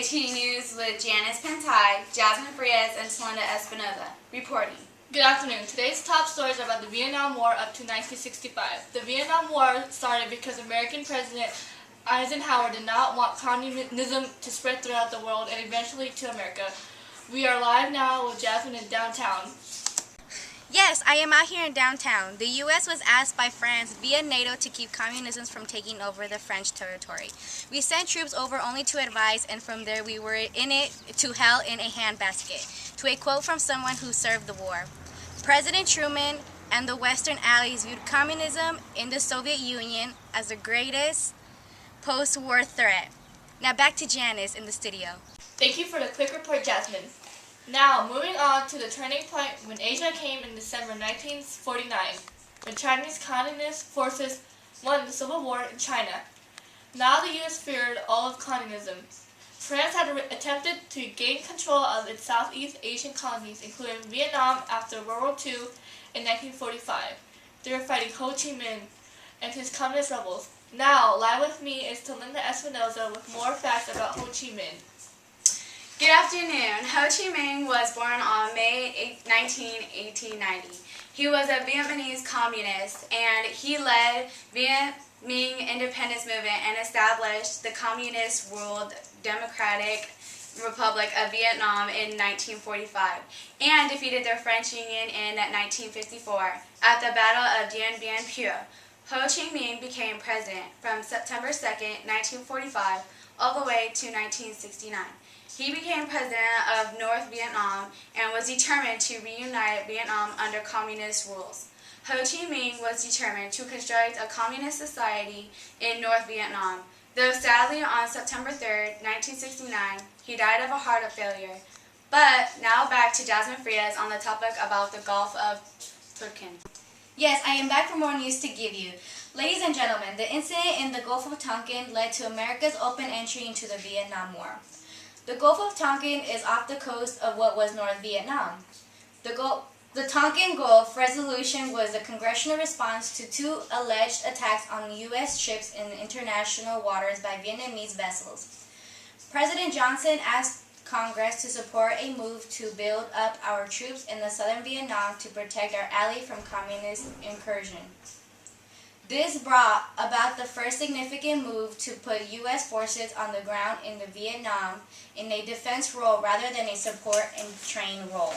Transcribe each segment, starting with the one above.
JJT News with Janice Pentai, Jasmine Frias, and Celinda Espinoza, reporting. Good afternoon. Today's top stories are about the Vietnam War up to 1965. The Vietnam War started because American President Eisenhower did not want communism to spread throughout the world and eventually to America. We are live now with Jasmine in downtown. Yes, I am out here in downtown. The U.S. was asked by France via NATO to keep communism from taking over the French territory. We sent troops over only to advise, and from there we were in it to hell in a handbasket. To a quote from someone who served the war. President Truman and the Western allies viewed communism in the Soviet Union as the greatest post-war threat. Now back to Janice in the studio. Thank you for the quick report, Jasmine. Now, moving on to the turning point when Asia came in December 1949, when Chinese Communist forces won the Civil War in China. Now the U.S. feared all of communism. France had attempted to gain control of its Southeast Asian colonies, including Vietnam after World War II in 1945. They were fighting Ho Chi Minh and his communist rebels. Now, live with me is Celinda Espinoza with more facts about Ho Chi Minh. Good afternoon. Ho Chi Minh was born on May 19, 1890. He was a Vietnamese communist, and he led Viet Minh independence movement and established the communist-ruled Democratic Republic of Vietnam in 1945, and defeated the French Union in 1954 at the Battle of Dien Bien Phu. Ho Chi Minh became president from September 2, 1945, all the way to 1969. He became president of North Vietnam and was determined to reunite Vietnam under communist rules. Ho Chi Minh was determined to construct a communist society in North Vietnam, though sadly on September 3, 1969, he died of a heart failure. But now back to Jasmine Frias on the topic about the Gulf of Tonkin. Yes, I am back for more news to give you. Ladies and gentlemen, the incident in the Gulf of Tonkin led to America's open entry into the Vietnam War. The Gulf of Tonkin is off the coast of what was North Vietnam. The Tonkin Gulf Resolution was a congressional response to two alleged attacks on U.S. ships in international waters by Vietnamese vessels. President Johnson asked Congress to support a move to build up our troops in the southern Vietnam to protect our ally from communist incursion. This brought about the first significant move to put U.S. forces on the ground in the Vietnam in a defense role rather than a support and train role.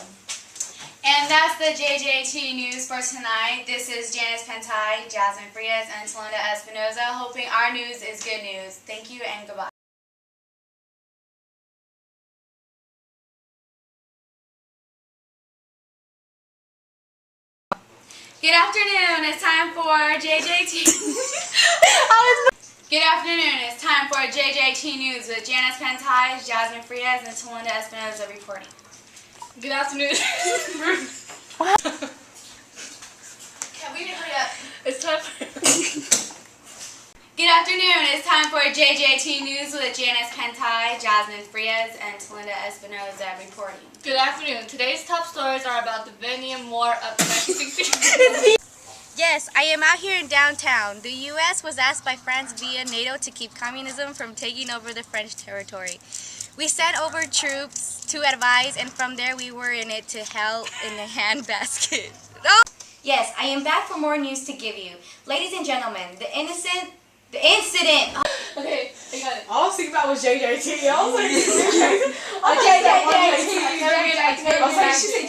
And that's the JJT News for tonight. This is Janice Pentai, Jasmine Frias, and Celinda Espinoza, hoping our news is good news. Thank you and goodbye. Good afternoon, it's time for JJT. Good afternoon, it's time for JJT News with Janice Pentai, Jasmine Frias, and Celinda Espinoza reporting. Good afternoon. Can we hurry up? It's time for... Good afternoon, it's time for JJT News with Janice Pentai, Jasmine Frias, and Celinda Espinoza reporting. Good afternoon. Today's top stories are about the Vietnam War up to 1960. Yes, I am out here in downtown. The U.S. was asked by France via NATO to keep communism from taking over the French territory. We sent over troops to advise, and from there we were in it to hell in a handbasket. Oh! Yes, I am back for more news to give you. Ladies and gentlemen, the incident... Okay, I got it. All I was thinking about was JJT. I was like, JJT. I was like, she said